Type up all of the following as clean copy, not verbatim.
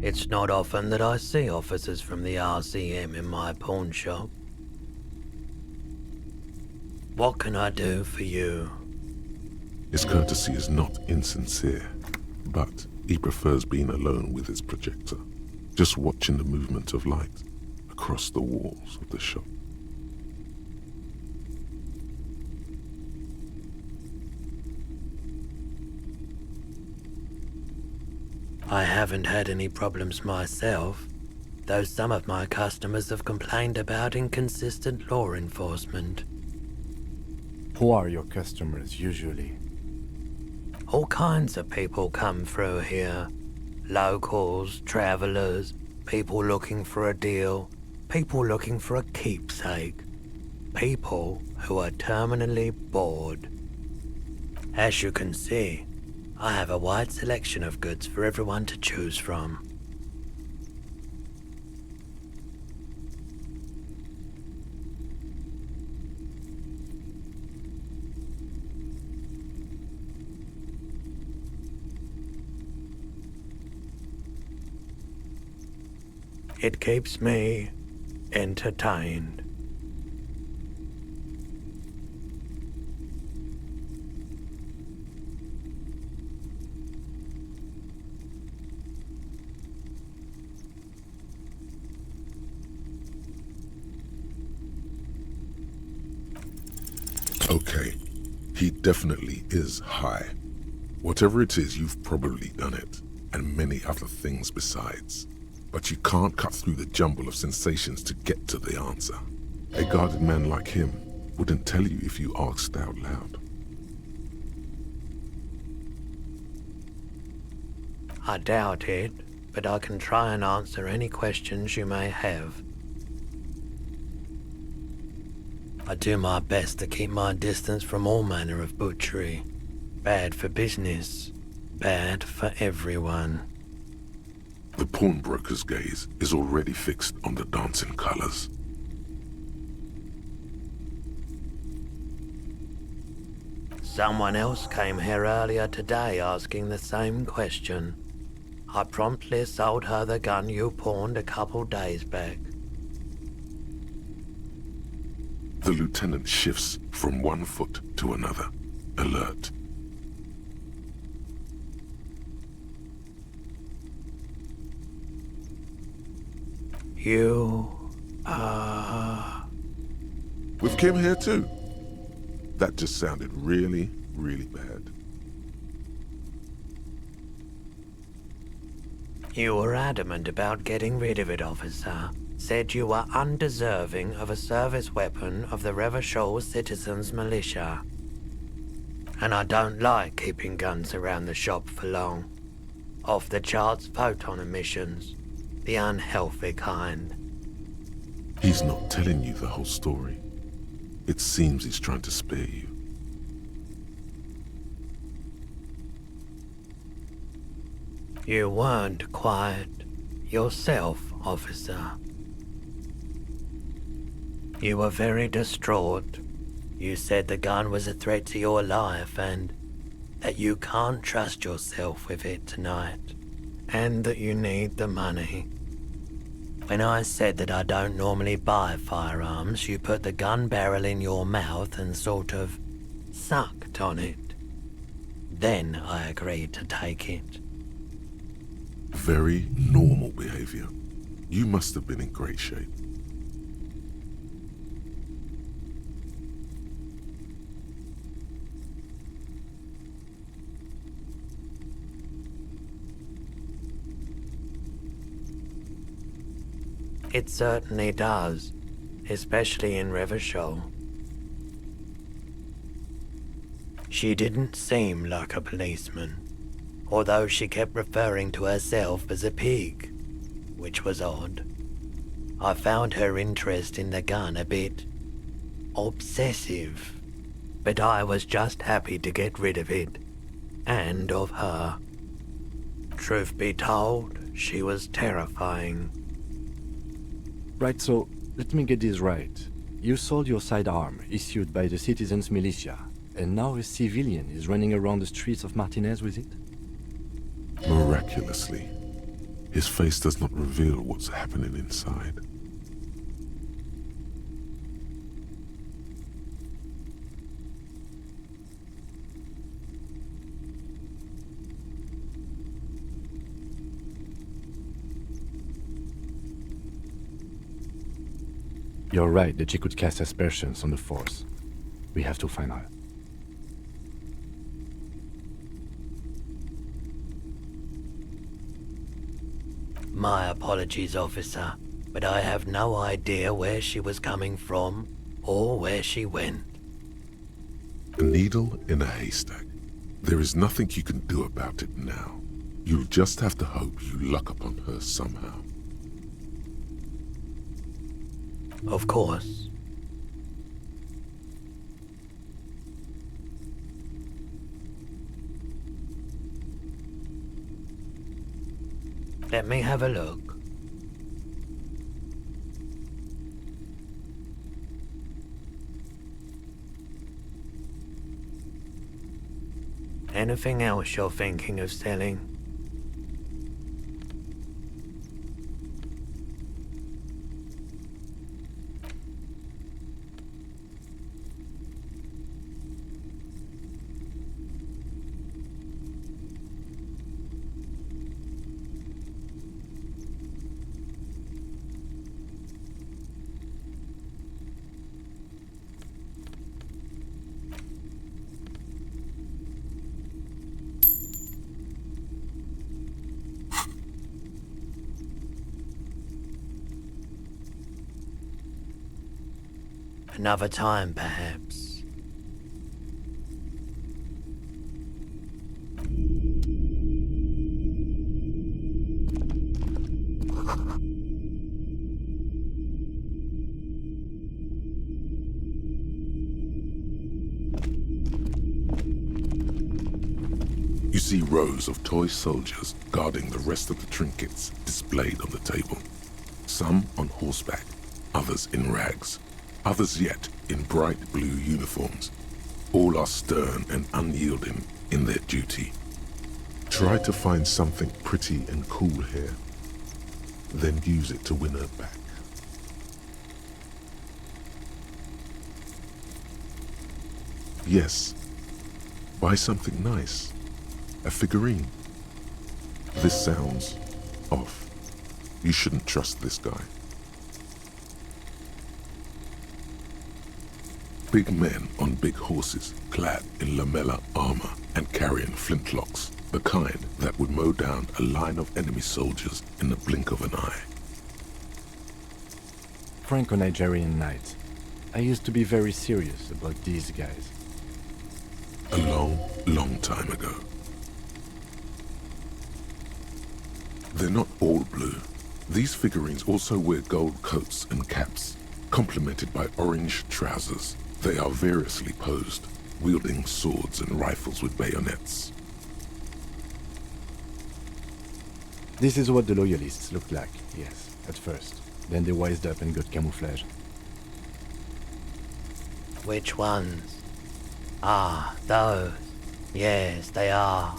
It's not often that I see officers from the RCM in my pawn shop. What can I do for you? His courtesy is not insincere, but he prefers being alone with his projector, just watching the movement of light across the walls of the shop. I haven't had any problems myself, though some of my customers have complained about inconsistent law enforcement. Who are your customers usually? All kinds of people come through here. Locals, travelers, people looking for a deal, people looking for a keepsake, people who are terminally bored. As you can see, I have a wide selection of goods for everyone to choose from. It keeps me entertained. Okay, he definitely is high. Whatever it is, you've probably done it, and many other things besides. But you can't cut through the jumble of sensations to get to the answer. A guarded man like him wouldn't tell you if you asked out loud. I doubt it, but I can try and answer any questions you may have. I do my best to keep my distance from all manner of butchery. Bad for business, bad for everyone. The pawnbroker's gaze is already fixed on the dancing colors. Someone else came here earlier today asking the same question. I promptly sold her the gun you pawned a couple days back. The lieutenant shifts from one foot to another, alert. With Kim here too? That just sounded really, really bad. You were adamant about getting rid of it, officer. Said you were undeserving of a service weapon of the Revachol Citizens Militia. And I don't like keeping guns around the shop for long. Off-the-charts photon emissions. The unhealthy kind. He's not telling you the whole story. It seems he's trying to spare you. You weren't quiet yourself, officer. You were very distraught. You said the gun was a threat to your life and that you can't trust yourself with it tonight, and that you need the money. When I said that I don't normally buy firearms, you put the gun barrel in your mouth and sort of sucked on it. Then I agreed to take it. Very normal behavior. You must have been in great shape. It certainly does, especially in Revachol. She didn't seem like a policeman, although she kept referring to herself as a pig, which was odd. I found her interest in the gun a bit obsessive, but I was just happy to get rid of it, and of her. Truth be told, she was terrifying. Right, so let me get this right. You sold your sidearm, issued by the Citizens Militia, and now a civilian is running around the streets of Martinez with it? Miraculously. His face does not reveal what's happening inside. You're right that she could cast aspersions on the Force. We have to find her. My apologies, officer, but I have no idea where she was coming from or where she went. A needle in a haystack. There is nothing you can do about it now. You'll just have to hope you luck upon her somehow. Of course. Let me have a look. Anything else you're thinking of selling? Another time, perhaps. You see rows of toy soldiers guarding the rest of the trinkets displayed on the table. Some on horseback, others in rags, others yet in bright blue uniforms. All are stern and unyielding in their duty. Try to find something pretty and cool here, then use it to win her back. Yes, buy something nice. A figurine. This sounds off. You shouldn't trust this guy. Big men on big horses, clad in lamella armor and carrying flintlocks, the kind that would mow down a line of enemy soldiers in the blink of an eye. Franco-Nigerian knight. I used to be very serious about these guys. A long, long time ago. They're not all blue. These figurines also wear gold coats and caps, complemented by orange trousers. They are variously posed, wielding swords and rifles with bayonets. This is what the loyalists looked like, yes, at first. Then they wised up and got camouflage. Which ones? Ah, those. Yes, they are.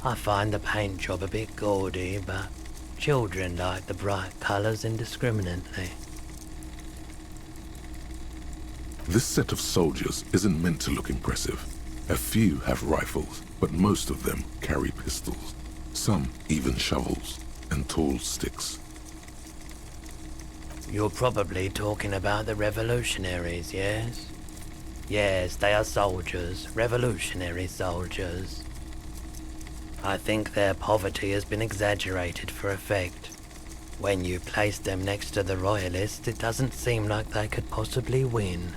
I find the paint job a bit gaudy, but children like the bright colours indiscriminately. This set of soldiers isn't meant to look impressive. A few have rifles, but most of them carry pistols. Some even shovels and tall sticks. You're probably talking about the revolutionaries, yes? Yes, they are soldiers, revolutionary soldiers. I think their poverty has been exaggerated for effect. When you place them next to the royalists, it doesn't seem like they could possibly win.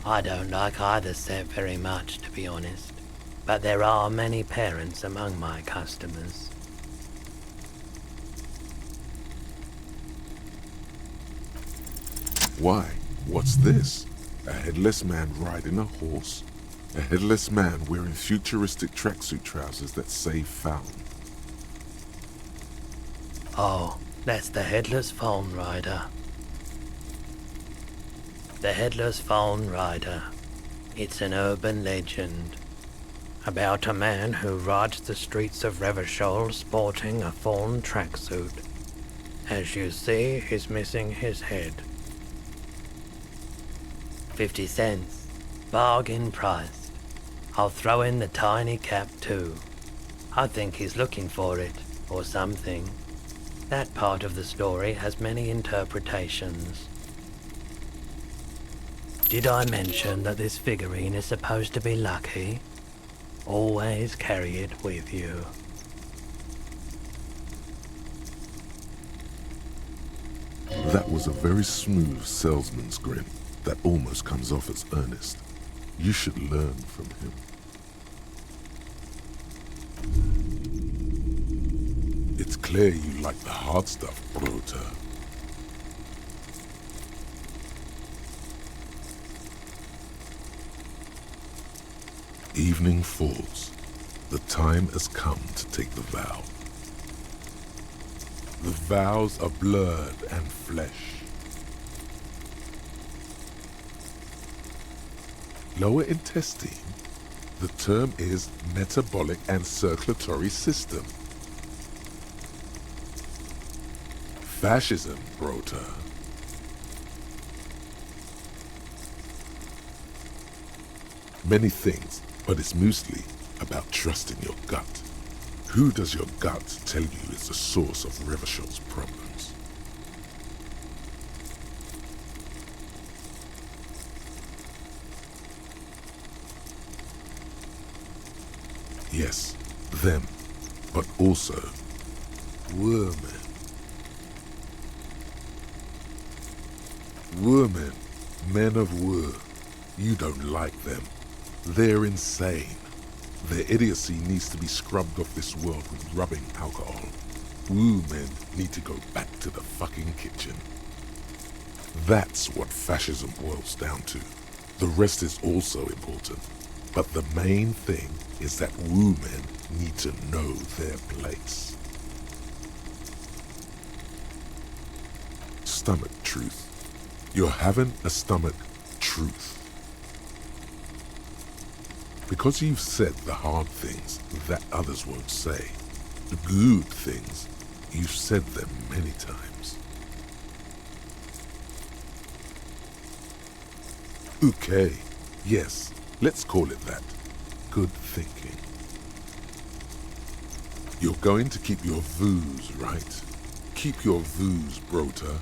I don't like either set very much, to be honest, but there are many parents among my customers. Why? What's this? A headless man riding a horse? A headless man wearing futuristic tracksuit trousers that say found. Oh, that's the Headless Phone Rider. The Headless Phone Rider. It's an urban legend about a man who rides the streets of Revachol sporting a fawn tracksuit. As you see, he's missing his head. 50 cents. Bargain priced. I'll throw in the tiny cap too. I think he's looking for it, or something. That part of the story has many interpretations. Did I mention that this figurine is supposed to be lucky? Always carry it with you. That was a very smooth salesman's grin that almost comes off as earnest. You should learn from him. It's clear you like the hard stuff, Brota. Evening falls. The time has come to take the vow. The vows are blood and flesh. Lower intestine. The term is metabolic and circulatory system. Fascism, Brota. Many things, but it's mostly about trusting your gut. Who does your gut tell you is the source of Revachol's problems? Yes, them, but also women. Women, men of war, you don't like them. They're insane. Their idiocy needs to be scrubbed off this world with rubbing alcohol. Woo men need to go back to the fucking kitchen. That's what fascism boils down to. The rest is also important. But the main thing is that woo men need to know their place. Stomach truth. You're having a stomach truth. Because you've said the hard things that others won't say, the good things, you've said them many times. Okay, yes, let's call it that. Good thinking. You're going to keep your voos, right? Keep your voos, Brota.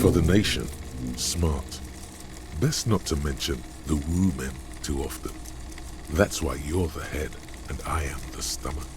For the nation, smart. Best not to mention the woo men too often. That's why you're the head and I am the stomach.